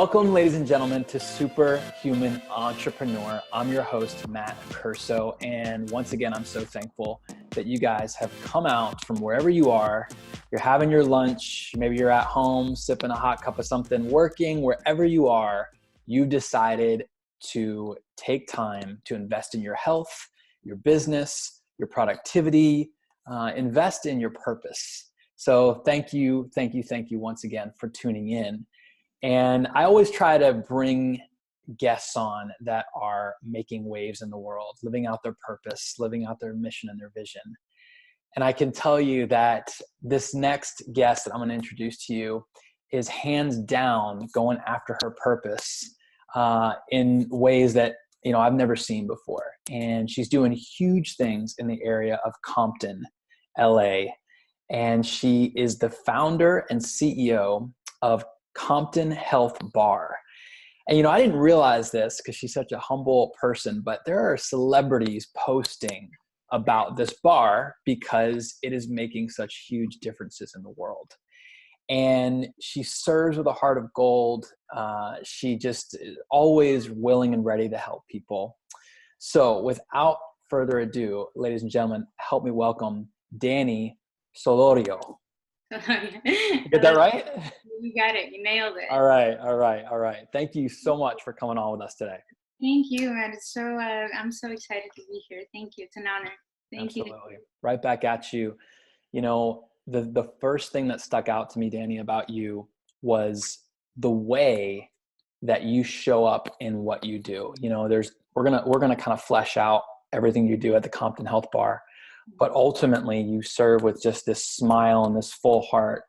Welcome, ladies and gentlemen, to Superhuman Entrepreneur. I'm your host, Matt Curso, and once again, I'm so thankful that you guys have come out from wherever you are. You're having your lunch, maybe you're at home, sipping a hot cup of something, working, wherever you are, you've decided to take time to invest in your health, your business, your productivity, invest in your purpose. So thank you once again for tuning in. And I always try to bring guests on that are making waves in the world, living out their purpose, living out their mission and their vision. And I can tell you that this next guest that I'm going to introduce to you is hands down going after her purpose in ways that I've never seen before. And she's doing huge things in the area of Compton, LA. And she is the founder and CEO of Compton Health Bar. And I didn't realize this because she's such a humble person, but there are celebrities posting about this bar because it is making such huge differences in the world. And she serves with a heart of gold. She just is always willing and ready to help people. So without further ado, ladies and gentlemen, help me welcome Dani Solorio. Get that right? You got it. You nailed it. All right. Thank you so much for coming on with us today. Thank you, man. It's so I'm so excited to be here. Thank you. It's an honor. Thank you. Right back at you. The first thing that stuck out to me, Dani, about you was the way that you show up in what you do. We're gonna kind of flesh out everything you do at the Compton Health Bar. But ultimately, you serve with just this smile and this full heart.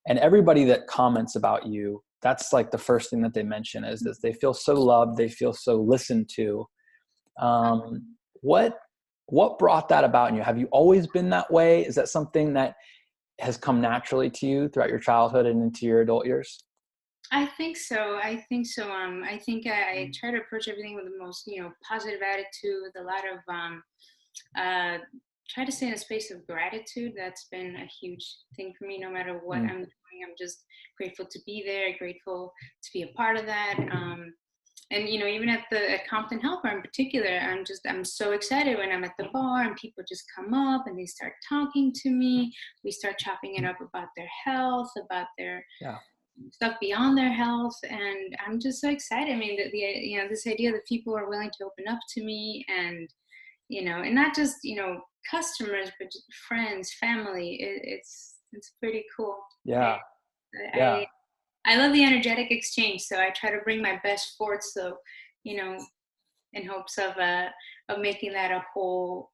And everybody that comments about you, that's like the first thing that they mention is that they feel so loved, they feel so listened to. What brought that about in you? Have you always been that way? Is that something that has come naturally to you throughout your childhood and into your adult years? I think so. I think I try to approach everything with the most, positive attitude, with a lot of try to stay in a space of gratitude. That's been a huge thing for me. No matter what I'm doing, I'm just grateful to be there, grateful to be a part of that. And even at Compton Health Bar in particular, I'm so excited when I'm at the bar and people just come up and they start talking to me. We start chopping it up about their health, about their stuff beyond their health, and I'm just so excited. I mean, this idea that people are willing to open up to me, and and not just customers, but just friends, family. It's pretty cool. Yeah. I love the energetic exchange, so I try to bring my best forth. So, in hopes of making that a whole,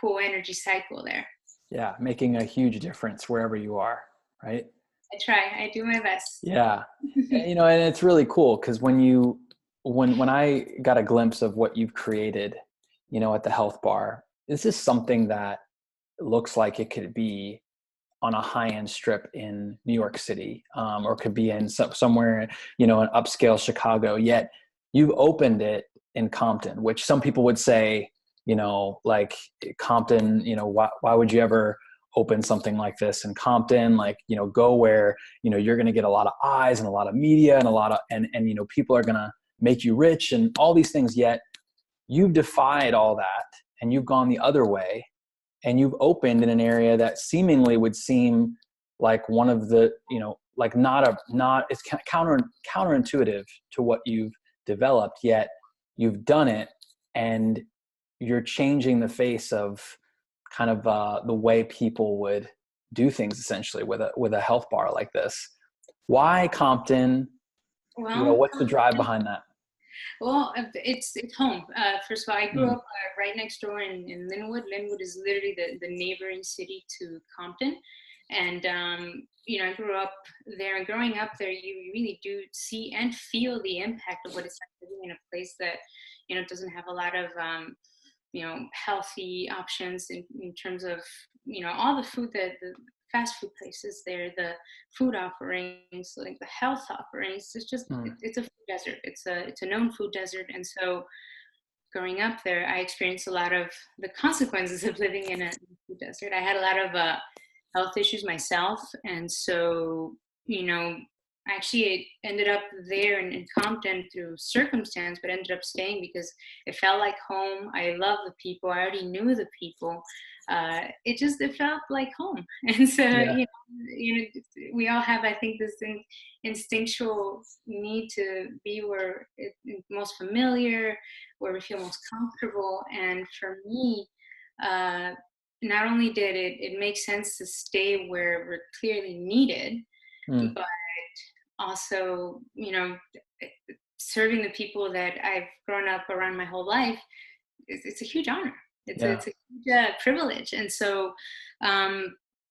cool energy cycle there. Yeah, making a huge difference wherever you are, right? I try. I do my best. Yeah, and it's really cool because when I got a glimpse of what you've created, at the health bar, this is something that looks like it could be on a high-end strip in New York City, or could be in somewhere, in upscale Chicago. Yet you've opened it in Compton, which some people would say, like Compton, why would you ever open something like this in Compton? Like, go where, you're going to get a lot of eyes and a lot of media and a lot of, and people are going to make you rich and all these things. Yet you've defied all that and you've gone the other way, and you've opened in an area that seemingly would seem like one of the, like it's counterintuitive to what you've developed, yet you've done it and you're changing the face of kind of the way people would do things essentially with a health bar like this. Why Compton? Well, what's the drive behind that? Well, it's home. First of all, I grew up right next door in Linwood. Linwood is literally the neighboring city to Compton. And, I grew up there, and growing up there, you really do see and feel the impact of what it's like living in a place that, doesn't have a lot of, healthy options in terms of, all the food that the fast food places there, the food offerings, like the health offerings. It's just, it's a food desert. It's a known food desert. And so growing up there, I experienced a lot of the consequences of living in a food desert. I had a lot of health issues myself. And so, actually ended up there in Compton through circumstance, but ended up staying because it felt like home. I love the people. I already knew the people. It felt like home. And so, Yeah. we all have, I think, this instinctual need to be where it's most familiar, where we feel most comfortable. And for me, uh, not only did it make sense to stay where we're clearly needed, Mm. but also, serving the people that I've grown up around my whole life, it's a huge honor. Yeah. It's a huge privilege. And so,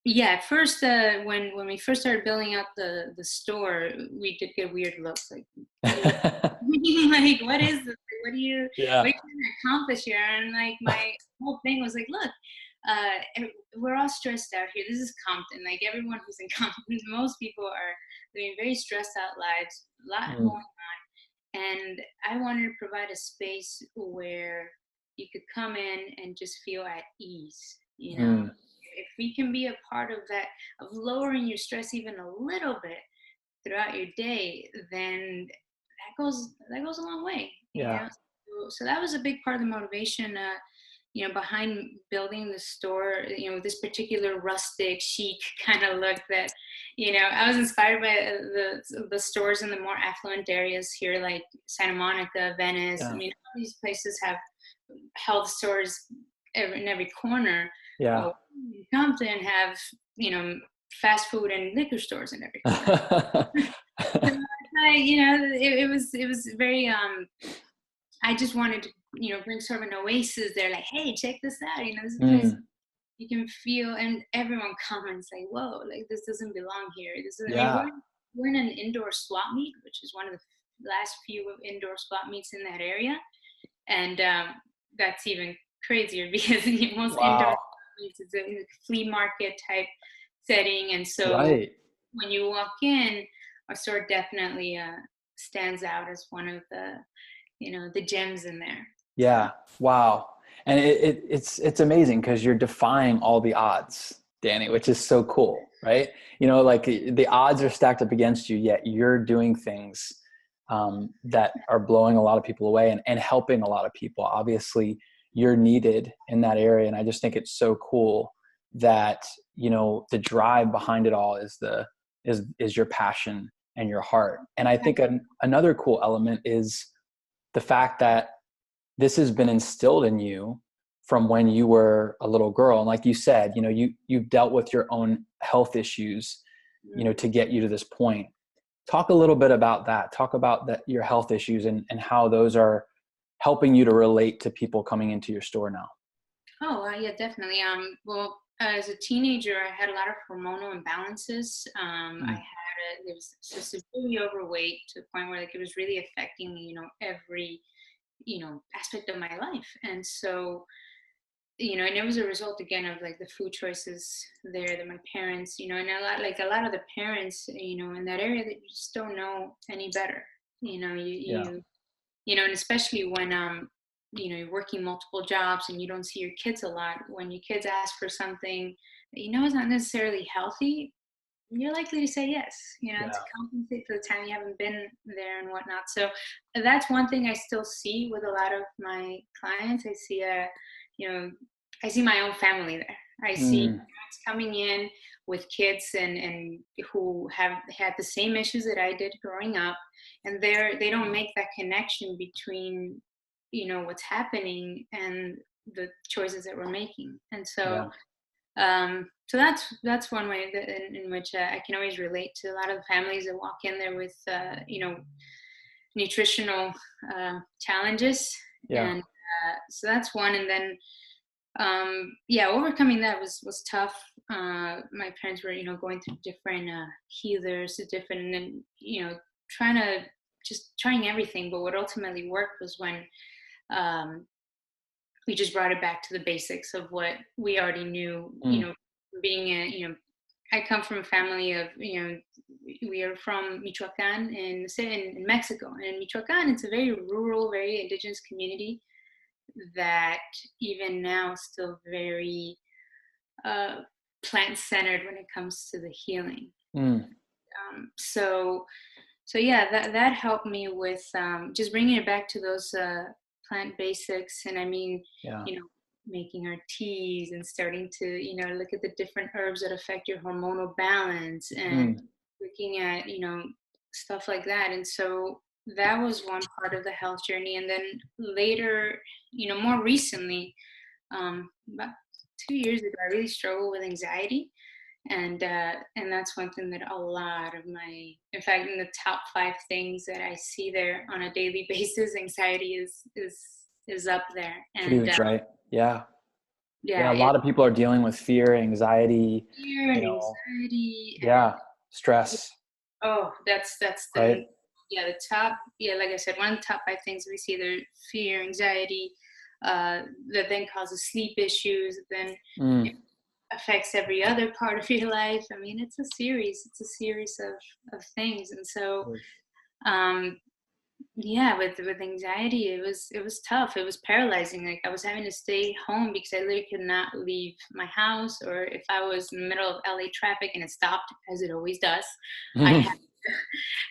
yeah, at first, when we first started building out the store, we did get weird looks, like, what, like, what is this? What Yeah. are you trying to accomplish here? And like, my whole thing was like, look, we're all stressed out here. This is Compton. Like, everyone who's in Compton, most people are living very stressed out lives, a lot Mm. going. And I wanted to provide a space where you could come in and just feel at ease. Mm. If we can be a part of that, of lowering your stress even a little bit throughout your day, then that goes a long way. Yeah. So that was a big part of the motivation, behind building the store. This particular rustic, chic kind of look that, I was inspired by the stores in the more affluent areas here, like Santa Monica, Venice. I Yeah. mean, all these places have health stores in every corner. Yeah. Well, Compton have, fast food and liquor stores in every corner. So it was very, I just wanted to, bring sort of an oasis there, like, hey, check this out. This is a place Mm. you can feel, and everyone comments like, whoa, like, this doesn't belong here. And Yeah. we're in an indoor swap meet, which is one of the last few indoor swap meets in that area. And that's even crazier because most indoor Wow. swap meets is a flea market type setting. And so Right. when you walk in, our store definitely stands out as one of the gems in there. So, Yeah. Wow. And it's amazing because you're defying all the odds, Dani, which is so cool, right? Like the odds are stacked up against you, yet you're doing things that are blowing a lot of people away and helping a lot of people. Obviously, you're needed in that area, and I just think it's so cool that the drive behind it all is your passion and your heart. And I think another cool element is the fact that this has been instilled in you from when you were a little girl. And like you said, you've dealt with your own health issues, to get you to this point. Talk a little bit about that. Talk about your health issues and how those are helping you to relate to people coming into your store now. oh, yeah, definitely. Well, as a teenager, I had a lot of hormonal imbalances. Mm. It was so severely overweight to the point where, like, it was really affecting me, every, aspect of my life. And so, and it was a result again of, like, the food choices there that my parents, and a lot of the parents, in that area, that you just don't know any better. Yeah. And especially when you're working multiple jobs and you don't see your kids a lot. When your kids ask for something that is not necessarily healthy, you're likely to say yes, to Yeah. compensate for the time you haven't been there and whatnot. So that's one thing I still see with a lot of my clients. You know, I see my own family there. I see Mm. parents coming in with kids and who have had the same issues that I did growing up, and they don't make that connection between what's happening and the choices that we're making. And Yeah. so that's one way in which I can always relate to a lot of the families that walk in there with nutritional challenges. Yeah. And so that's one. And then yeah, overcoming that was tough. My parents were going through different healers, different, and then trying everything. But what ultimately worked was when um, we just brought it back to the basics of what we already knew. Mm. Being I come from a family of, we are from Michoacan in Mexico. And in Michoacan, it's a very rural, very indigenous community that even now is still very plant centered when it comes to the healing. Mm. So yeah, that helped me with just bringing it back to those plant basics. And I mean, Yeah. you know, making our teas and starting to, look at the different herbs that affect your hormonal balance, and Mm. looking at, stuff like that. And so that was one part of the health journey. And then later, more recently, about 2 years ago, I really struggled with anxiety, and that's one thing that a lot of my, in fact, in the top 5 things that I see there on a daily basis, anxiety is up there. And Huge, right? Yeah. Yeah. yeah, A lot of people are dealing with fear, anxiety, fear you and know, anxiety, and yeah, stress, oh, that's the, right? yeah, the top, yeah, like I said, one of the top 5 things we see there: fear, anxiety, that then causes sleep issues, then Mm. affects every other part of your life. I mean, it's a series of things. And so um yeah, with anxiety, it was tough. It was paralyzing. Like, I was having to stay home because I literally could not leave my house, or if I was in the middle of LA traffic and it stopped, as it always does, I'd have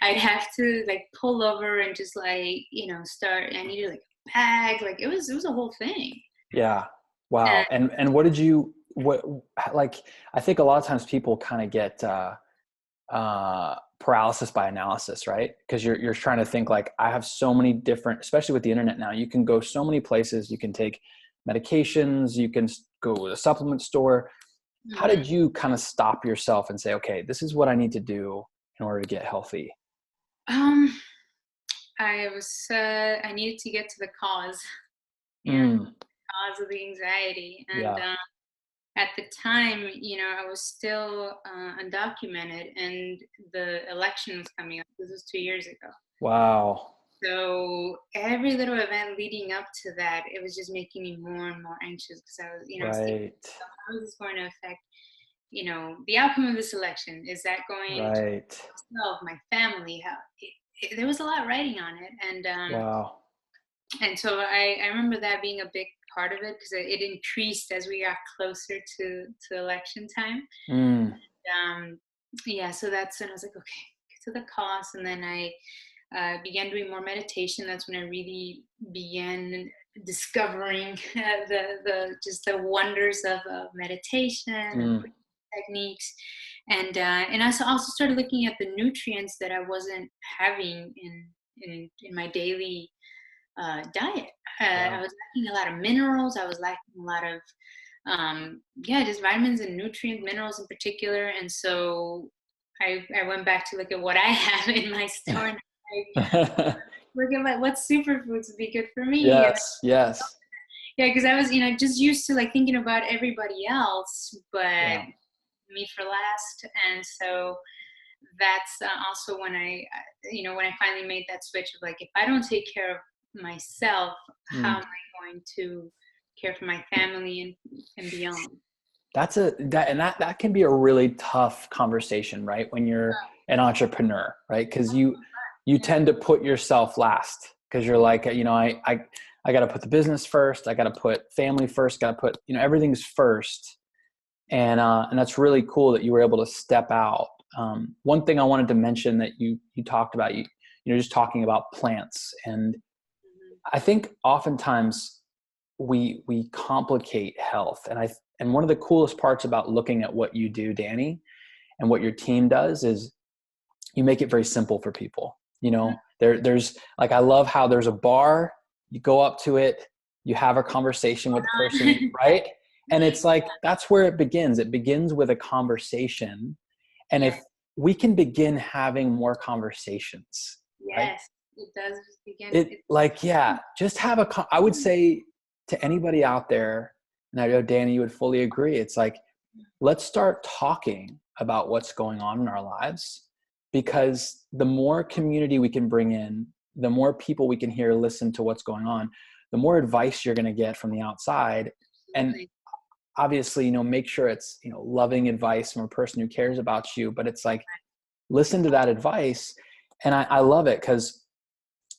I'd have to like pull over and just like, start. I needed like a bag. Like, it was a whole thing. Yeah. And Wow. And what did you, what, like, I think a lot of times people kind of get, paralysis by analysis, right? Because you're trying to think like, I have so many different, especially with the internet now, you can go so many places, you can take medications, you can go to a supplement store. How mhm. did you kind of stop yourself and say, okay, this is what I need to do in order to get healthy? um I needed to get to the cause, Mm. cause of the anxiety. And Yeah. at the time, I was still undocumented, and the election was coming up. This was 2 years ago. Wow. So every little event leading up to that, it was just making me more and more anxious, because I was, thinking, Right. how is this going to affect, the outcome of this election? Is that going to Right. myself, my family? There was a lot riding on it. Wow. And so I remember that being a big part of it, because it increased as we got closer to election time. Mm. Um, yeah, so that's when I was like, okay, get to the cause. And then I began doing more meditation. That's when I really began discovering the wonders of meditation and Mm. techniques. And I also started looking at the nutrients that I wasn't having in my daily diet. I Yeah. was lacking a lot of minerals. I was lacking a lot of, yeah, just vitamins and nutrient minerals in particular. And so I went back to look at what I have in my store, and look at what superfoods would be good for me. And Yes. Yes. yeah, because I was, just used to like thinking about everybody else, but Yeah. me for last. And so that's also when when I finally made that switch of like, if I don't take care of myself, how Mm. am I going to care for my family and beyond? That can be a really tough conversation, right? When you're an entrepreneur, right? Because you Yeah. tend to put yourself last because you're like, I got to put the business first. I got to put family first. Got to put, everything's first. And that's really cool that you were able to step out. One thing I wanted to mention that you talked about, just talking about plants. And Mhm. I think oftentimes we complicate health. And one of the coolest parts about looking at what you do, Dani, and what your team does is you make it very simple for people. There's like, I love how there's a bar, you go up to it, you have a conversation with the person, right? And it's like, that's where it begins. It begins with a conversation. And Yeah. if we can begin having more conversations, right? Yes, it does begin. It like, yeah, just have I would say to anybody out there, and I know Dani, you would fully agree. It's like, let's start talking about what's going on in our lives, because the more community we can bring in, the more people we can hear, listen to what's going on, the more advice you're going to get from the outside. And Absolutely. obviously, make sure it's, loving advice from a person who cares about you, but it's like, listen to that advice. And I love it, because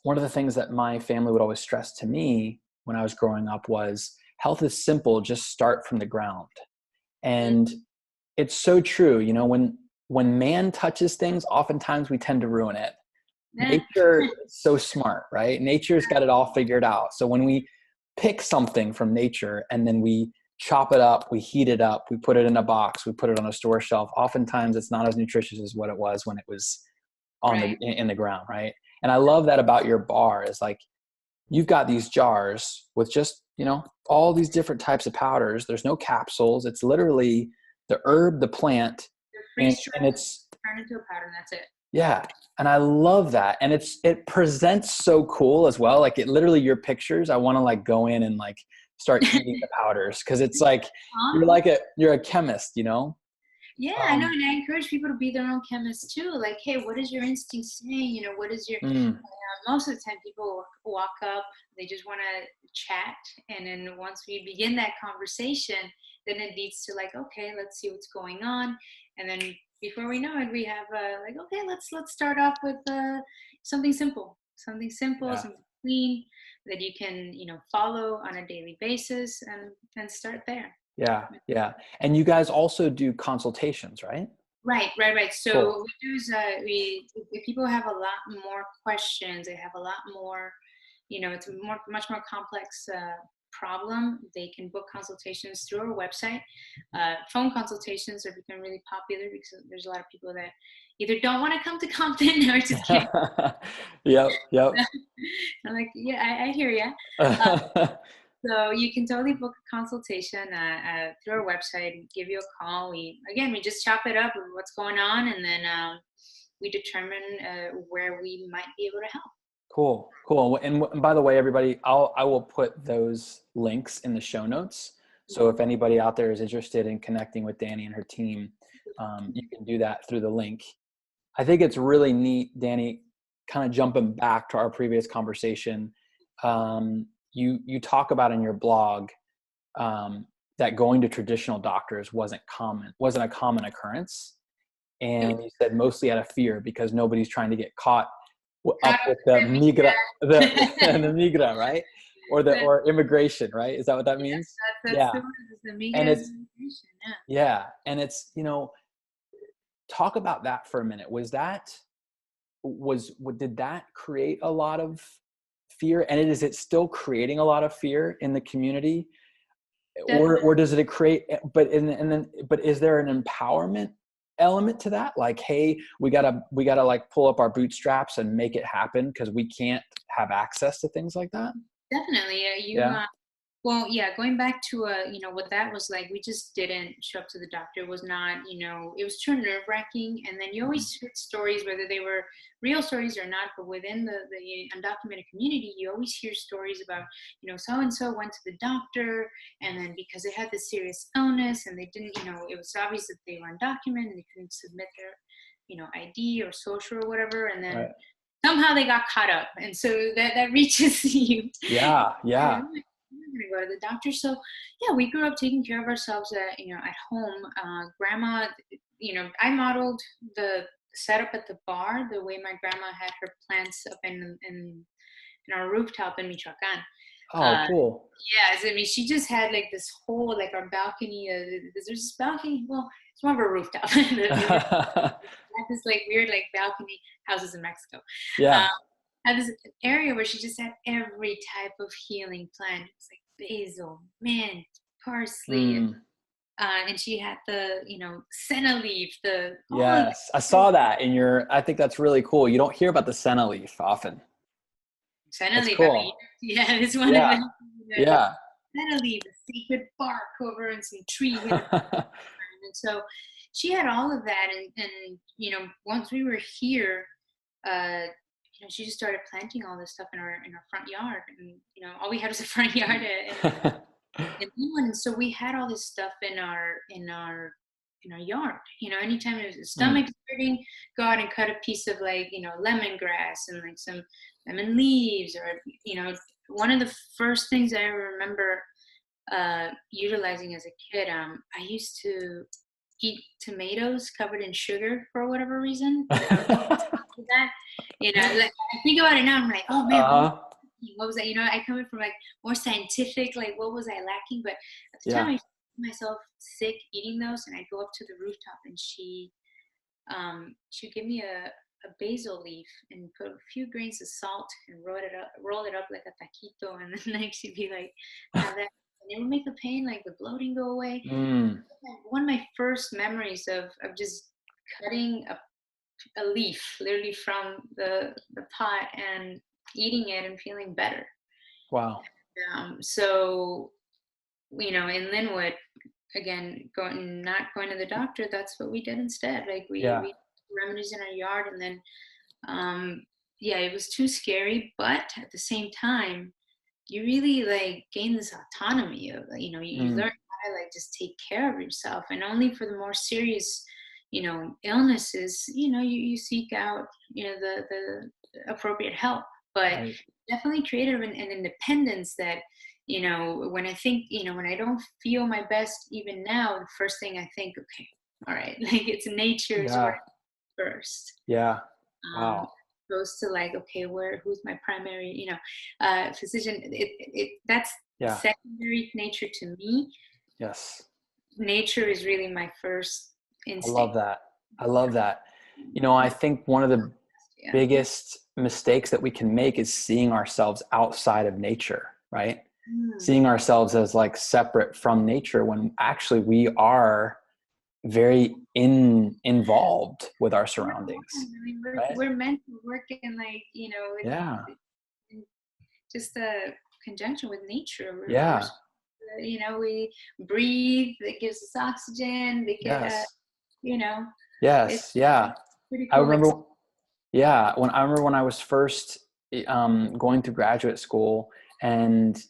one of the things that my family would always stress to me when I was growing up was, health is simple, just start from the ground. Mm. And it's so true. When when man touches things, oftentimes we tend to ruin it. Yeah. Nature is so smart, right? Nature's got it all figured out. So when we pick something from nature and then we chop it up, we heat it up, we put it in a box, we put it on a store shelf, oftentimes it's not as nutritious as what it was when it was on Right. in the ground, right? And I love that about your bar is like, you've got these jars with just, all these different types of powders. There's no capsules. It's literally the herb, the plant, They're and freeze-dried, it's, turn into a powder, and that's it. yeah. And I love that. And it presents so cool as well. Like, it literally, your pictures, I want to like go in and like start eating the powders. Cause it's like, Huh? you're a chemist, Yeah, I know, Um, and I encourage people to be their own chemists too. Like, hey, what is your instinct saying? What is your mm, most of the time people walk up, they just want to chat, and then once we begin that conversation, then it leads to like, okay, let's see what's going on, and then before we know it, we have like, okay, let's start off with something simple, yeah. something clean that you can follow on a daily basis, and start there. Yeah. Yeah. And you guys also do consultations, right? Right. So Cool. what we do is if people have a lot more questions, they have a lot more, it's a much more complex problem. They can book consultations through our website. Phone consultations have become really popular because there's a lot of people that either don't want to come to Compton or just can't. Yep. Yep. I'm like, yeah, I hear you. So you can totally book a consultation through our website. Give you a call. We just chop it up with what's going on, and then we determine where we might be able to help. Cool. Cool. And by the way, everybody, I will put those links in the show notes. So if anybody out there is interested in connecting with Dani and her team, you can do that through the link. I think it's really neat, Dani, kind of jumping back to our previous conversation. You talk about in your blog that going to traditional doctors wasn't a common occurrence. And you said mostly out of fear because nobody's trying to get caught up with the migra, the migra, right? Or immigration, right? Is that what that means? That's Yeah. the word, is the And migra's it's, immigration. Yeah. yeah. And it's, talk about that for a minute. Did that create a lot of fear? And is it still creating a lot of fear in the community? Definitely. Or does it create, but is there an empowerment element to that? Like, hey, we gotta like pull up our bootstraps and make it happen because we can't have access to things like that. Definitely. Yeah, Yeah. well, yeah, going back to what that was like, we just didn't show up to the doctor. It was not, it was too nerve-wracking. And then you always heard stories, whether they were real stories or not, but within the undocumented community, you always hear stories about, so and so went to the doctor, and then because they had this serious illness and they didn't, it was obvious that they were undocumented and they couldn't submit their ID or social or whatever, and then Right. somehow they got caught up, and so that reaches you. Yeah. Yeah. I'm gonna go to the doctor. So yeah, we grew up taking care of ourselves at home. Grandma, I modeled the setup at the bar the way my grandma had her plants up in our rooftop in Michoacan. Oh, Uh, cool. yeah, I mean, she just had like this whole, like, our balcony. There's this balcony. Well, it's more of a rooftop. This like weird like balcony houses in Mexico. Yeah. Uh, had this area where she just had every type of healing plant. It was like basil, mint, parsley, Mm, and she had the senna leaf, the all of yes. I saw that I think that's really cool. You don't hear about the senna leaf often. senna That's leaf. I mean, cool. yeah, it's one of Yeah. them. Yeah. Senna leaf, the sacred bark over in some tree hidden. And so she had all of that, and once we were here, uh, she just started planting all this stuff in our front yard, and all we had was a front yard in England. So we had all this stuff in our yard. Anytime there's a Mm. stomach hurting, go out and cut a piece of like lemongrass and like some lemon leaves, or one of the first things I remember utilizing as a kid. I used to eat tomatoes covered in sugar for whatever reason. I don't know that. Like, I think about it now. I'm like, oh man, Uh-huh. what was that? I come in from like more scientific, like what was I lacking? But at the time, Yeah. I found myself sick eating those, and I'd go up to the rooftop, and she she would give me a basil leaf and put a few grains of salt and roll it up like a taquito, and then like she'd be like, have that, and it would make the pain, like the bloating, go away. Mm. One of my first memories of just cutting a leaf literally from the pot and eating it and feeling better. Wow. So, in Linwood, again, not going to the doctor, that's what we did instead. Like Yeah. we remedies in our yard, and then yeah, it was too scary, but at the same time, you really like gain this autonomy of, you Mm. learn how to like just take care of yourself, and only for the more serious, illnesses, you seek out, the appropriate help. But Right. definitely creative and independence that, when I think, when I don't feel my best even now, the first thing I think, okay, all right, like it's nature is where Yeah. first. Yeah. um Wow. Goes to like, okay, who's my primary, physician. That's Yeah. secondary nature to me. Yes. Nature is really my first I love instinct. that. I love that. I think one of the Yeah. biggest mistakes that we can make is seeing ourselves outside of nature, right? Mm. Seeing ourselves as like separate from nature when actually we are very involved with our Yeah, surroundings, I mean, right? we're meant to work in like, Yeah. in just a conjunction with nature. Yeah. We breathe, it gives us oxygen, Yes. you know it's Yes. Yeah. pretty I cool. Like, remember, yeah, when I was first going through graduate school, and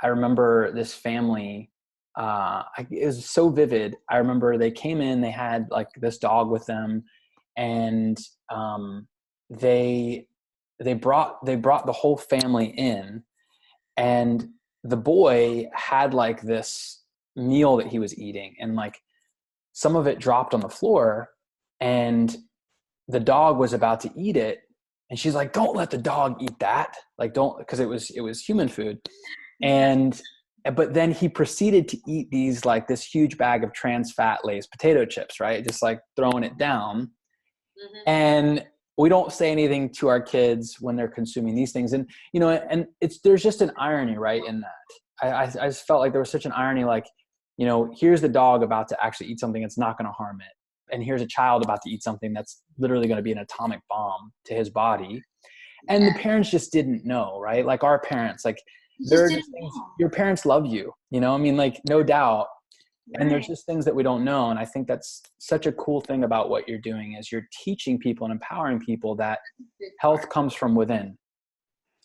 I remember this family. It was so vivid. I remember they came in. They had like this dog with them, and they they brought the whole family in, and the boy had like this meal that he was eating, and like some of it dropped on the floor, and the dog was about to eat it, and she's like, don't let the dog eat that, like don't, because it was human food. yeah. And but then he proceeded to eat these, like this huge bag of trans fat Lay's potato chips, right, just like throwing it down. Hmm. And we don't say anything to our kids when they're consuming these things, and and there's just an irony, right, in that. I just felt like there was such an irony, like, here's the dog about to actually eat something that's not going to harm it, and here's a child about to eat something that's literally going to be an atomic bomb to his body. And the Yeah. parents just didn't know, right? Like our parents, like You there just are didn't just things, know. your parents love you, I mean, like, no doubt. And there's Right. just things that we don't know. And I think that's such a cool thing about what you're doing, is you're teaching people and empowering people that Good health part. comes from within.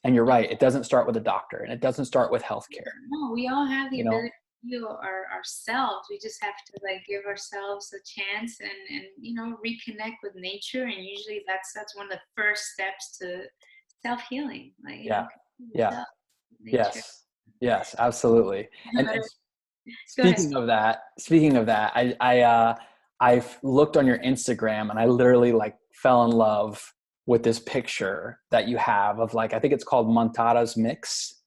And you're right, it doesn't start with a doctor, and it doesn't start with healthcare, No, we all have the you know? ability to heal ourselves. We just have to like give ourselves a chance and reconnect with nature. And usually that's one of the first steps to self-healing. Like, Yeah. connect with Yeah. yourself, nature. Yes. Yes, absolutely. And Go ahead. speaking of that, I've looked on your Instagram, and I literally like fell in love with this picture that you have of, like, I think it's called Montada's Mix.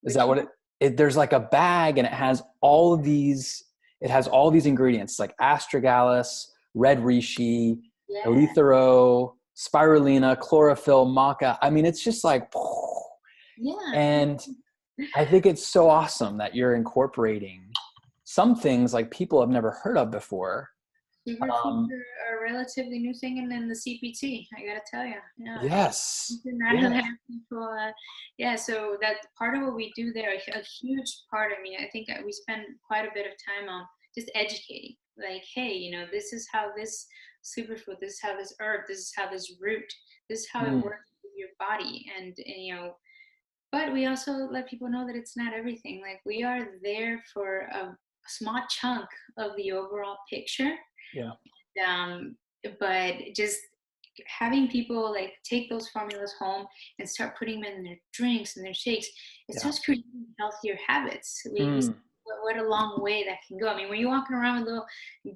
Is Which that what one? there's like a bag, and it has all these ingredients, like astragalus, red reishi, Yeah. eleuthero, spirulina, chlorophyll, maca. I mean, it's just like, Yeah. and I think it's so awesome that you're incorporating some things like people have never heard of before. Superfoods Um, are a relatively new thing, and then the CPT, I gotta tell you, yeah, yes. not a Yeah. lot of people. Yeah, so that part of what we do there, a huge part. I mean, I think we spend quite a bit of time on just educating. Like, hey, this is how this superfood, this is how this herb, this is how this root, this is how it Mm, works with your body, and. But we also let people know that it's not everything. Like, we are there for a small chunk of the overall picture. yeah. um, but just having people like take those formulas home and start putting them in their drinks and their shakes, it Yeah. starts creating healthier habits. We see Mm, what a long way that can go. I mean, when you're walking around with little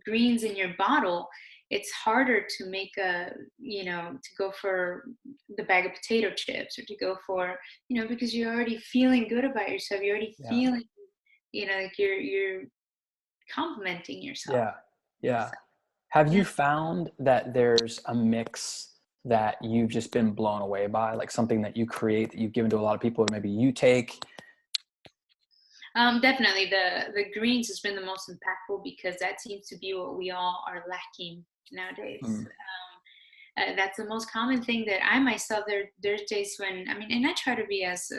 greens in your bottle, it's harder to make to go for the bag of potato chips, or to go for, because you're already feeling good about yourself. You're already yeah. feeling, like you're complimenting yourself. Yeah. Yeah. Have you Yeah. found that there's a mix that you've just been blown away by, like something that you create that you've given to a lot of people, or maybe you take? Definitely the greens has been the most impactful because that seems to be what we all are lacking nowadays. Mm. That's the most common thing that I myself, there's days when, I mean, and I try to be as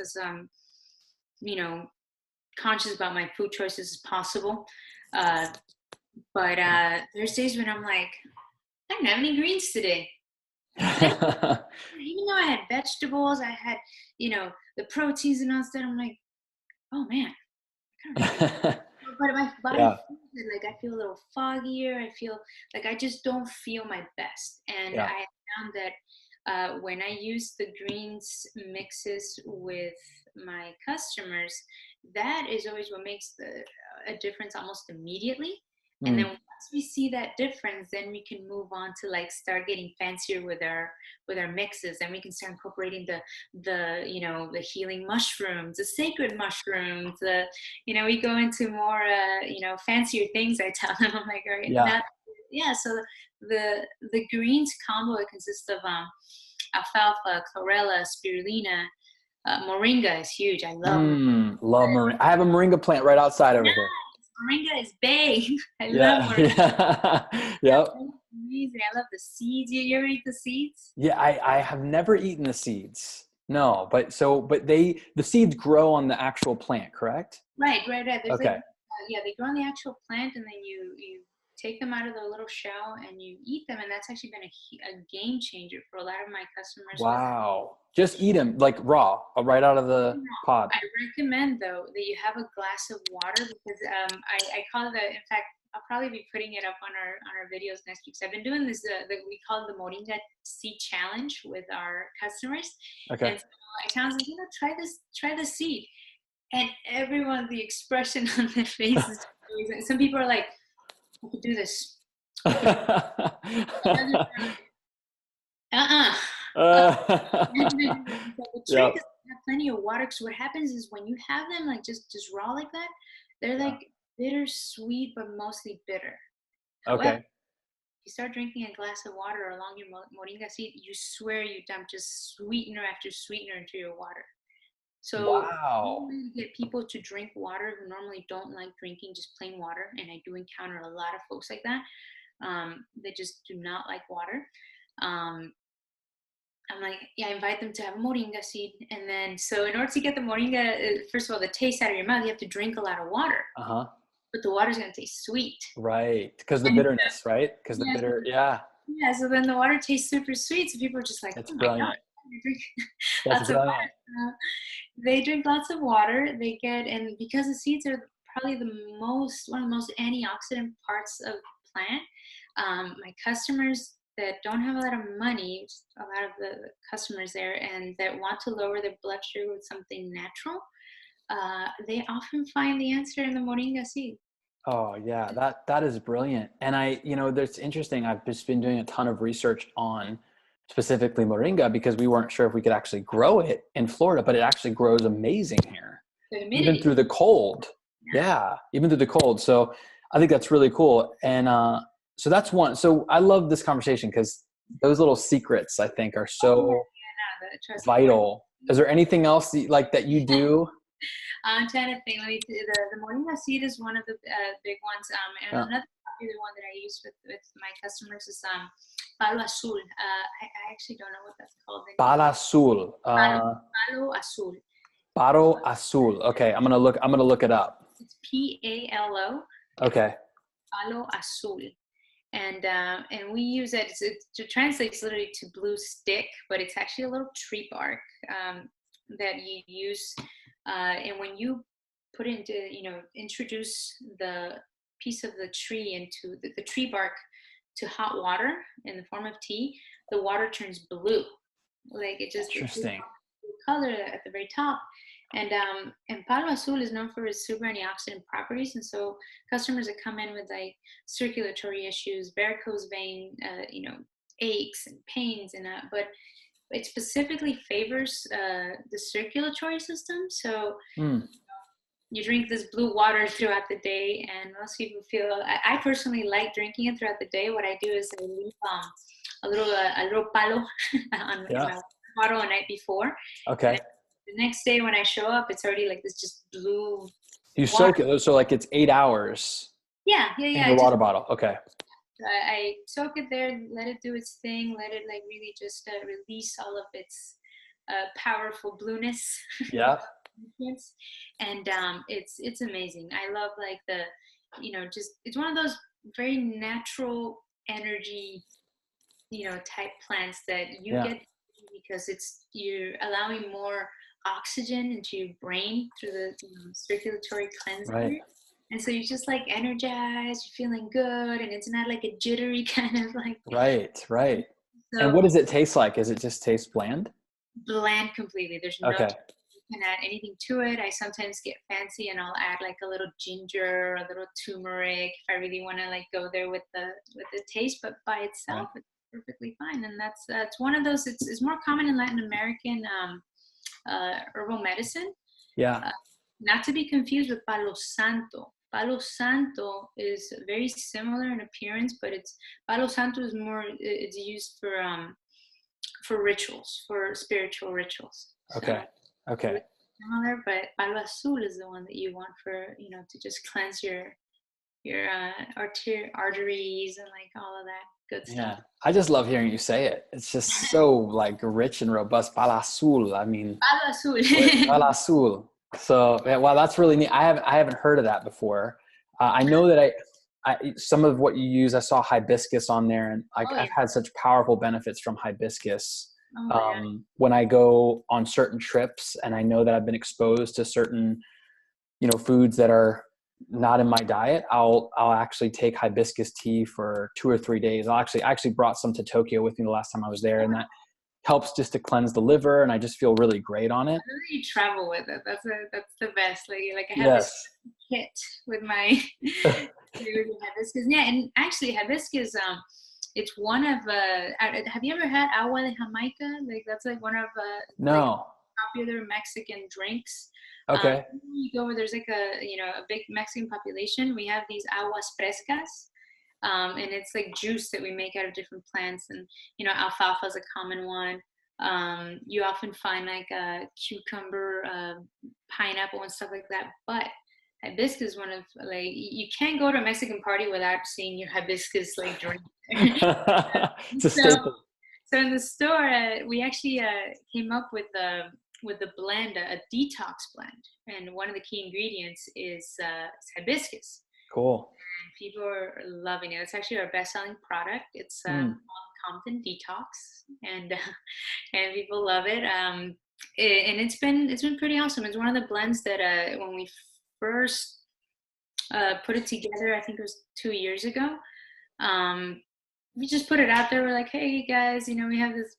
you know, conscious about my food choices as possible. Uh, but there's days when I'm like, I didn't have any greens today. I didn't, even though I had vegetables, I had, the proteins and all that. I'm like, oh man, kind of really, but my body Yeah, feels it. Like I feel a little foggier. I feel like I just don't feel my best. And yeah. I found that when I use the greens mixes with my customers, that is always what makes a difference almost immediately. And then Mm. once we see that difference, then we can move on to like start getting fancier with our mixes, and we can start incorporating the healing mushrooms, the sacred mushrooms, we go into more fancier things. I tell them, I'm like, all right, Yeah. that, yeah. So the greens combo, it consists of alfalfa, chlorella, spirulina, moringa is huge. I love moringa. Love moringa. I have a moringa plant right outside over here. Moringa is big. I love Yeah. moringa. Yeah. Yep. It's amazing. I love the seeds. You ever eat the seeds? Yeah. I have never eaten the seeds. No, but the seeds grow on the actual plant, correct? Right. There's like, Okay. yeah, they grow on the actual plant, and then you take them out of the little shell and you eat them, and that's actually been a game changer for a lot of my customers with. Wow. Just eat them like raw, right out of the pod. I recommend though that you have a glass of water because I call it in fact I'll probably be putting it up on our videos next week. So I've been doing this we call it the Moringa Seed Challenge with our customers, Okay. and so I challenge them, try this seed, and everyone, the expression on their faces. Some people are like, I could do this. I could. And others are like, uh-uh. The trick Yep. is to have plenty of water, because what happens is when you have them like just raw like that, they're Yeah. like bittersweet but mostly bitter. However, Okay. you start drinking a glass of water along your moringa seed, you swear you dump just sweetener after sweetener into your water. So one Wow. way to get people to drink water who normally don't like drinking just plain water, and I do encounter a lot of folks like that, they just do not like water. Um, I'm like, yeah, I invite them to have a moringa seed. And then, so in order to get the moringa, first of all, the taste out of your mouth, you have to drink a lot of water, Uh-huh. but the water's going to taste sweet. Right. Because the And bitterness, right? Because the yeah, bitter, yeah. yeah, so then the water tastes super sweet. So people are just like, It's oh my God, brilliant. I drink That's lots of brilliant. water. They drink lots of water. And because the seeds are probably one of the most antioxidant parts of the plant, my customers that don't have a lot of money, a lot of the customers there, and that want to lower their blood sugar with something natural, they often find the answer in the moringa seed. Oh yeah, that is brilliant. And that's interesting. I've just been doing a ton of research on specifically moringa because we weren't sure if we could actually grow it in Florida, but it actually grows amazing here, The even humidity. through the cold. Yeah, even through the cold. So I think that's really cool. And so that's one. So I love this conversation because those little secrets I think are Oh yeah, so yeah, no, trust me. vital. Is there anything else that you do? I'm trying to think. The moringa seed is one of the big ones. And Yeah. another popular one that I use with my customers is palo azul. I actually don't know what that's called in Pala English. Azul. Palo azul. Paro Azul. Okay, I'm gonna look it up. It's PALO, Okay. palo azul. And we use it. To translate literally to blue stick, but it's actually a little tree bark that you use. And when you put into, introduce the piece of the tree into the tree bark to hot water in the form of tea, the water turns blue. Like it gives Interesting. color at the very top. And Palo Azul is known for its super antioxidant properties. And so customers that come in with like circulatory issues, varicose vein, aches and pains, but it specifically favors the circulatory system. So Hmm. you drink this blue water throughout the day, and most people feel. I personally like drinking it throughout the day. What I do is I leave a little palo in Yeah. my bottle the night before, and Okay. the next day when I show up, it's already like this just blue You water. soak it. So like it's 8 hours in Yeah. your water bottle. Okay. I soak it there, let it do its thing, let it like really just release all of its powerful blueness. Yeah. And it's amazing. I love like the, just it's one of those very natural energy, type plants that you Yeah. get because you're allowing more oxygen into your brain through the circulatory cleanser. Right. And so you're just like energized, you're feeling good, and it's not like a jittery kind of like. Right. Right. And what So does it taste like? Does it just taste bland? bland completely. There's no, Okay. you can add anything to it. I sometimes get fancy and I'll add like a little ginger, a little turmeric if I really want to like go there with the taste. But by Okay. itself, it's perfectly fine. And that's one of those. It's more common in Latin American herbal medicine. Yeah. Uh, Not to be confused with Palo Santo. Palo Santo is very similar in appearance, but Palo Santo is more. It's used for rituals, for spiritual rituals. So Okay. Okay. similar, but Palo Azul is the one that you want for to just cleanse your arteries and like all of that good Yeah. stuff. I just love hearing you say it. It's just so like rich and robust. Palasul. I mean, Palo Azul. Palasul. So, yeah, wow, that's really neat. I haven't heard of that before. I know that some of what you use, I saw hibiscus on there, and like Oh I've yeah. had such powerful benefits from hibiscus. Oh yeah. When I go on certain trips, and I know that I've been exposed to certain, foods that are not in my diet, I'll actually take hibiscus tea for 2 or 3 days. I actually brought some to Tokyo with me the last time I was there, and that helps just to cleanse the liver, and I just feel really great on it. You travel with it. That's the best. Like I have this Yes. kit with my with hibiscus. Yeah, and actually hibiscus. It's one of. Have you ever had agua de Jamaica? Like that's like one of like No. popular Mexican drinks. Okay. You go where there's like a big Mexican population. We have these aguas frescas. And it's like juice that we make out of different plants, and alfalfa is a common one. You often find like a cucumber, pineapple, and stuff like that. But hibiscus is one of like you can't go to a Mexican party without seeing your hibiscus like drink. It's a so staple. so in the store, we actually came up with the blend, a detox blend, and one of the key ingredients is hibiscus. Cool. People are loving it. It's actually our best-selling product. It's called Compton Detox, and and people love it. And it's been pretty awesome. It's one of the blends that when we first put it together, I think it was 2 years ago. We just put it out there. We're like, hey guys, we have this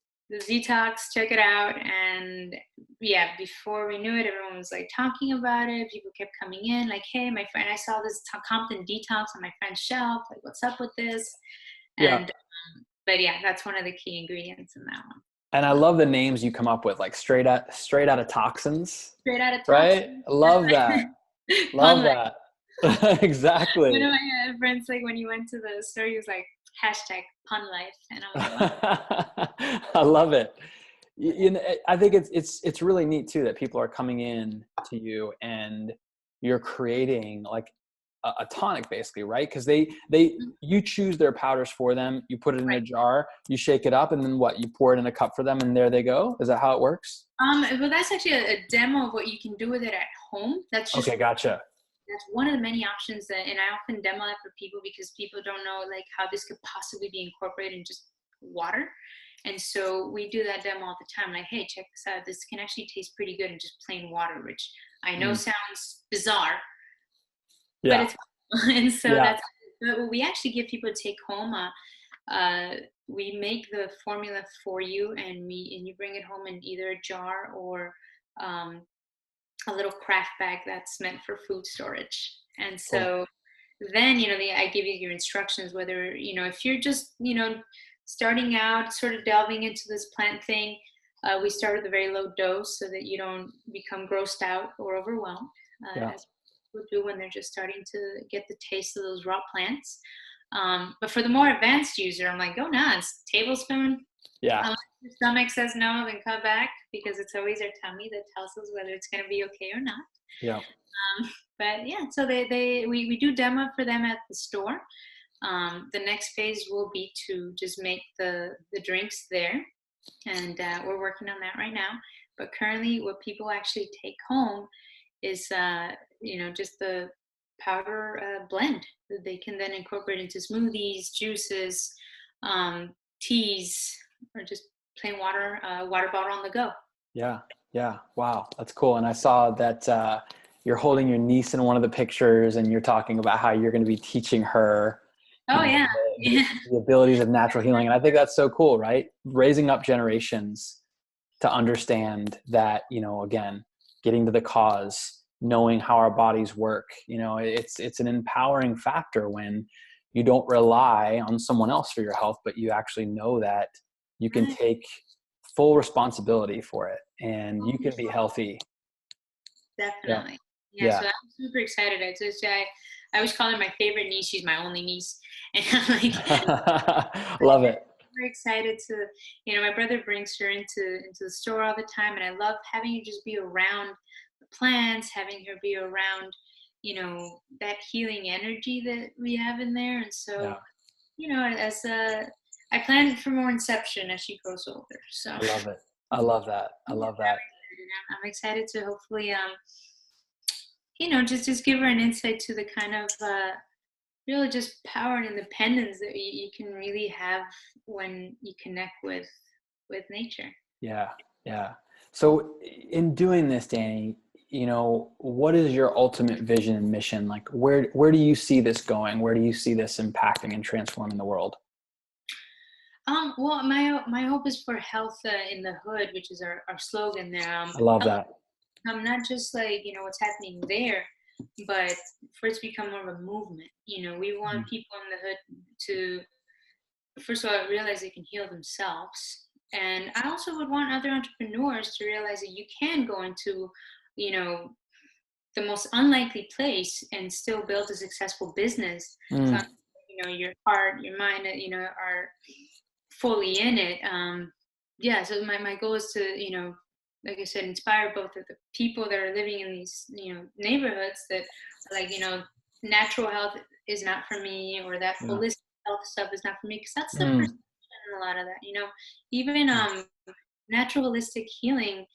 detox, check it out. And yeah, before we knew it, everyone was like talking about it. People kept coming in like, hey, my friend, I saw this Compton Detox on my friend's shelf. Like, what's up with this? Yeah. And but yeah, that's one of the key ingredients in that one. And I love the names you come up with, like straight out of toxins, Straight out of right? toxins. Love that. Pun Love life. that. One Exactly. of my friends, like when he went to the store, he was like, hashtag pun life. And I'm like, I love it. I think it's really neat too that people are coming in to you and you're creating like a tonic basically, right? Because you choose their powders for them, you put it in a right. jar, you shake it up, and then what? You pour it in a cup for them, and there they go. Is that how it works? Well, that's actually a demo of what you can do with it at home. Okay, gotcha. That's one of the many options and I often demo that for people because people don't know like how this could possibly be incorporated in just water. And so we do that demo all the time. Like, hey, check this out. This can actually taste pretty good in just plain water, which I know sounds bizarre, but Yeah. it's and so Yeah. but what we actually give people to take home. We make the formula for you, and you bring it home in either a jar or a little craft bag that's meant for food storage. And Cool. so then I give you your instructions, whether if you're just starting out, sort of delving into this plant thing. We start with a very low dose so that you don't become grossed out or overwhelmed. Yeah. people do when they're just starting to get the taste of those raw plants. But for the more advanced user, I'm like, go nuts, tablespoon. Yeah. Unless your stomach says no, then cut back, because it's always our tummy that tells us whether it's going to be okay or not. Yeah. But yeah, so we do demo for them at the store. The next phase will be to just make the drinks there, and we're working on that right now. But currently, what people actually take home is just the powder blend that they can then incorporate into smoothies, juices, teas, or just plain water, water bottle on the go. Yeah. Yeah. Wow. That's cool. And I saw that you're holding your niece in one of the pictures, and you're talking about how you're going to be teaching her Oh yeah. the abilities of natural healing. And I think that's so cool, right? Raising up generations to understand that, again, getting to the cause, knowing how our bodies work, it's an empowering factor when you don't rely on someone else for your health, but you actually know that you can take full responsibility for it and you can be healthy. Definitely. Yeah. So I'm super excited. I always call her my favorite niece. She's my only niece. And I'm like, Love it. very excited to, my brother brings her into the store all the time. And I love having her just be around the plants, having her be around, that healing energy that we have in there. And so, I plan for more inception as she grows older. So I love it. I love that. I love that. I'm excited to hopefully, just give her an insight to the kind of really just power and independence that you can really have when you connect with nature. Yeah. So in doing this, Dani, what is your ultimate vision and mission? Like, where do you see this going? Where do you see this impacting and transforming the world? Well, my hope is for health in the hood, which is our slogan there. I love that. Not just like, what's happening there, but for it to become more of a movement. We want people in the hood to, first of all, realize they can heal themselves. And I also would want other entrepreneurs to realize that you can go into, the most unlikely place and still build a successful business. So, your heart, your mind, are fully in it. So my goal is to, like I said, inspire both of the people that are living in these, neighborhoods that are like, natural health is not for me, or that holistic health stuff is not for me, because that's the perception in a lot of that, even natural holistic healing,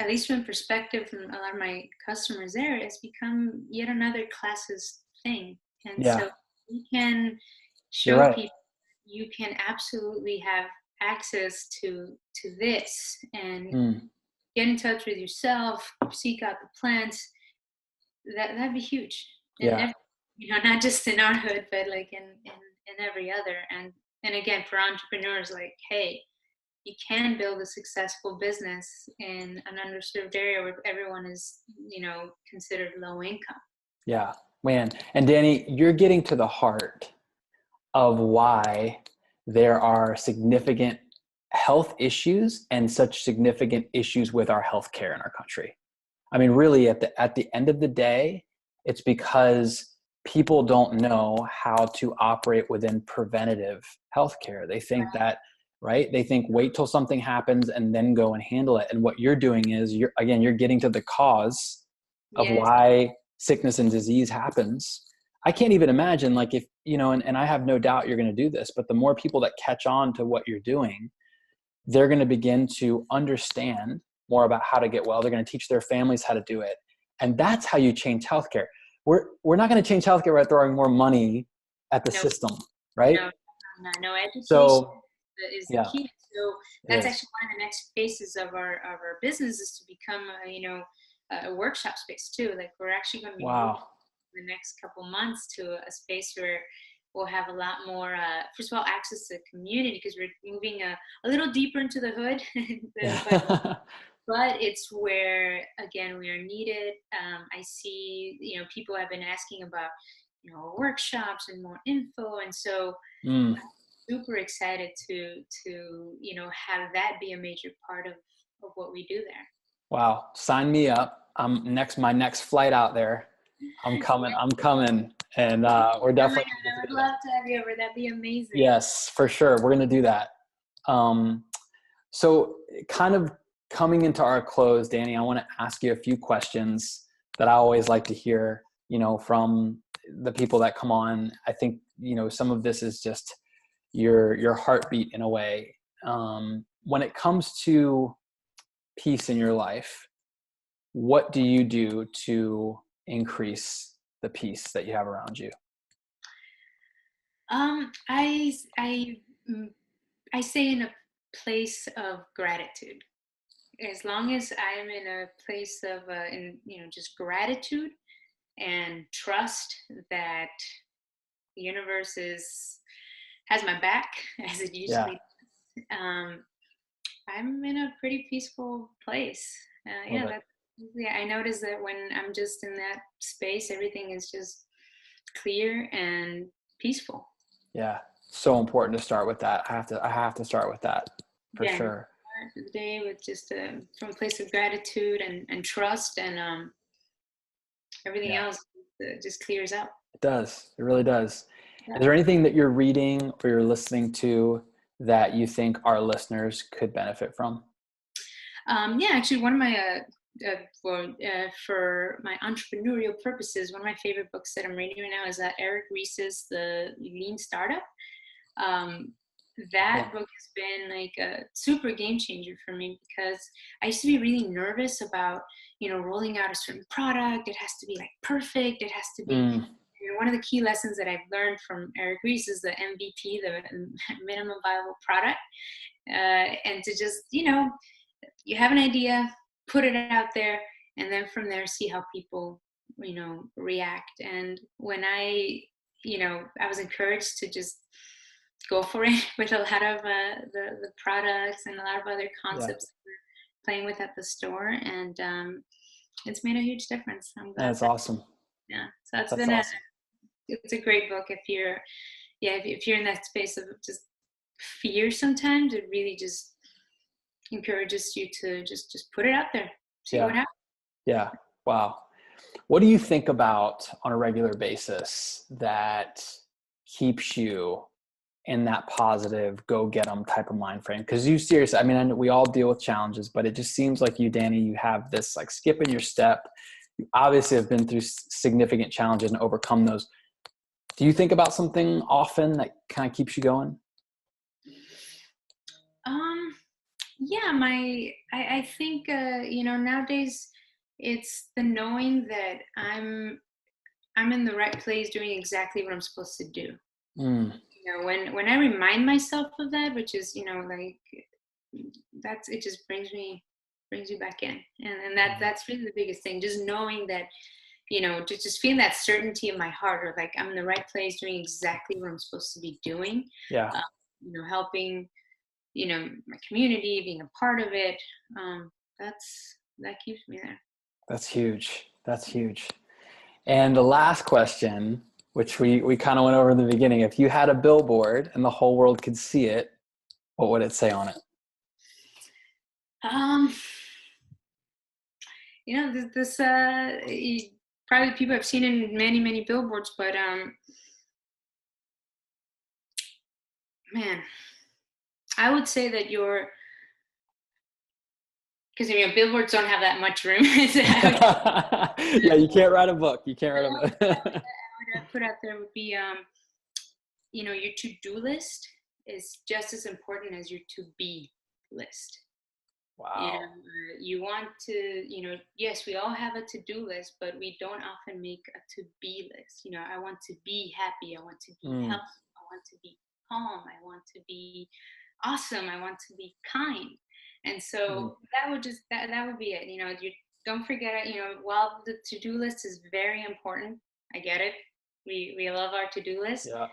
at least from perspective from a lot of my customers there, it's become yet another classist thing. And so we can show people you can absolutely have access to this, and get in touch with yourself, seek out the plants. That'd be huge. And not just in our hood, but like in every other. And again, for entrepreneurs, like, hey, you can build a successful business in an underserved area where everyone is, considered low income. Yeah, man. And Dani, you're getting to the heart of why there are significant health issues and such significant issues with our healthcare in our country. I mean, really, at the end of the day, it's because people don't know how to operate within preventative healthcare. They think that, right? They think wait till something happens and then go and handle it. And what you're doing is you're getting to the cause of why sickness and disease happens. I can't even imagine, like, if, and I have no doubt you're going to do this, but the more people that catch on to what you're doing, they're going to begin to understand more about how to get well. They're going to teach their families how to do it. And that's how you change healthcare. We're not going to change healthcare by throwing more money at the system, right? No, education is the key. So that's actually one of the next phases of our business, is to become a workshop space too. Like, we're actually going to be moving the next couple months to a space where we'll have a lot more, first of all, access to the community, because we're moving a little deeper into the hood. But it's where, again, we are needed. I see, people have been asking about, workshops and more info. And so I'm super excited to have that be a major part of what we do there. Wow. Sign me up. My next flight out there I'm coming. And we're Oh my definitely God, going to I get would together. love to have you over. That'd be amazing. Yes, for sure. We're going to do that. Um, so kind of coming into our close, Dani, I want to ask you a few questions that I always like to hear, from the people that come on. I think, some of this is just your heartbeat in a way. When it comes to peace in your life, what do you do to increase the peace that you have around you? I I stay in a place of gratitude. As long as I'm in a place of just gratitude and trust that the universe is has my back as it Yeah, usually does, I'm in a pretty peaceful place. love Yeah, it. I notice that when I'm just in that space, everything is just clear and peaceful. Yeah, so important to start with that. I have to start with that for Yeah, and sure. start the day with just from a place of gratitude and trust, and everything Yeah, else just clears up. it does. It really does. Yeah. Is there anything that you're reading or you're listening to that you think our listeners could benefit from? Yeah, actually, one of my for my entrepreneurial purposes, one of my favorite books that I'm reading right now is Eric Ries's The Lean Startup. Um, that Cool. book has been like a super game changer for me because I used to be really nervous about rolling out a certain product. It has to be like perfect. It has to be. Mm, One of the key lessons that I've learned from Eric Ries is the MVP, the minimum viable product, and to just you have an idea, put it out there, and then from there see how people react. And when I was encouraged to just go for it with a lot of the products and a lot of other yeah, concepts that we're playing with at the store, and it's made a huge difference. I'm glad that's that, awesome. yeah, so that's That's been a awesome. it's a great book if you're if you're in that space of just fear. Sometimes it really just encourages you to just put it out there, see what Yeah, happens. yeah. Wow. What do you think about on a regular basis that keeps you in that positive go get them type of mind frame? Because you seriously, I mean, I know we all deal with challenges, but it just seems like you, Dani, you have this like skip in your step. You obviously have been through significant challenges and overcome those. Do you think about something often that kind of keeps you going? um yeah, I think nowadays it's the knowing that I'm in the right place doing exactly what I'm supposed to do. Mm, When I remind myself of that, which is like that's it, just brings you back in, and that's really the biggest thing, just knowing that just feeling that certainty in my heart of like I'm in the right place doing exactly what I'm supposed to be doing, yeah, uh, helping my community, being a part of it. That keeps me there. that's huge. That's huge. And the last question, which we kind of went over in the beginning, if you had a billboard and the whole world could see it, what would it say on it? um this probably people have seen it in many billboards, but man, I would say that you're because billboards don't have that much room. So Yeah, you can't write a book. You can't write a book. I put out there would be your to-do list is just as important as your to-be list. Wow. You want to, yes, we all have a to-do list, but we don't often make a to-be list. I want to be happy, I want to be Mm, healthy, I want to be calm, I want to be awesome, I want to be kind. And mm, so that would be it. You don't forget, while the to-do list is very important, I get it. We love our to-do list. yeah.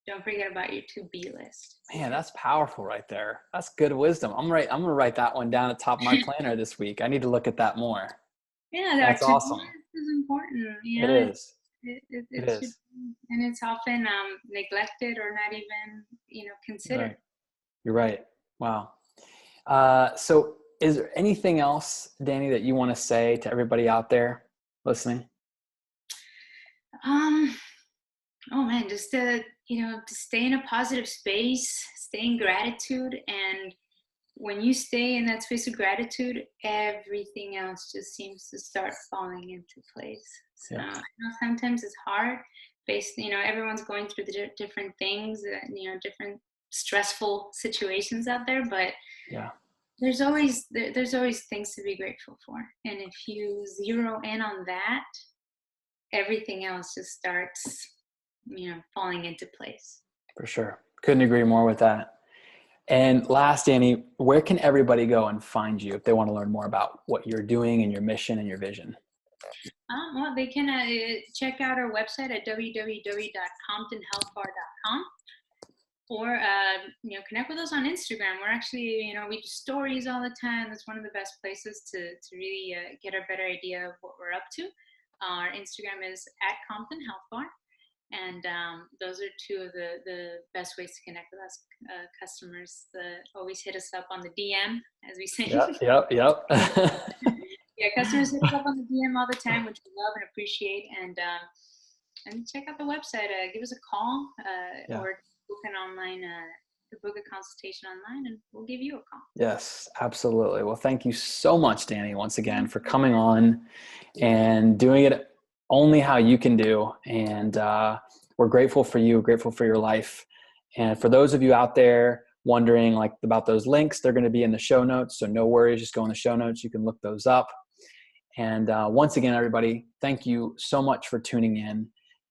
Don't forget about your to-be list. Man, that's powerful right there. That's good wisdom. I'm gonna write that one down at the top of my planner this week. I need to look at that more. Yeah, our That's to-do awesome. list is important. It is. It It should is. be, and it's often neglected or not even considered. Right. You're right. Wow. So is there anything else, Dani, that you want to say to everybody out there listening? Um, oh man, just to stay in a positive space, stay in gratitude, and when you stay in that space of gratitude, everything else just seems to start falling into place. So Yeah, I know sometimes it's hard, based, everyone's going through the different things, different stressful situations out there, but yeah, there's always things to be grateful for. And if you zero in on that, everything else just starts, falling into place. for sure. Couldn't agree more with that. And last, Dani, where can everybody go and find you if they want to learn more about what you're doing and your mission and your vision? Well, they can check out our website at www.comptonhealthbar.com, or connect with us on Instagram. We're actually, we do stories all the time. That's one of the best places to really get a better idea of what we're up to. Our Instagram is at Compton Health Bar. And those are two of the best ways to connect with us. Customers always hit us up on the DM, as we say. Yep. Yeah, customers hit us up on the DM all the time, which we love and appreciate. And check out the website. Give us a call, Yeah. or book a consultation online, and we'll give you a call. Yes, absolutely. Well, thank you so much, Dani, once again, for coming on and doing it only how you can do. And we're grateful for you, grateful for your life. And for those of you out there wondering about those links, they're going to be in the show notes. So no worries, just go in the show notes. You can look those up. And once again, everybody, thank you so much for tuning in.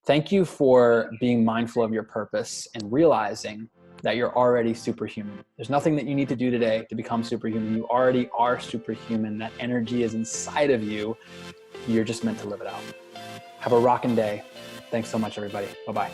Thank you for being mindful of your purpose and realizing that you're already superhuman. There's nothing that you need to do today to become superhuman. You already are superhuman. That energy is inside of you. You're just meant to live it out. Have a rocking day. Thanks so much, everybody. Bye-bye.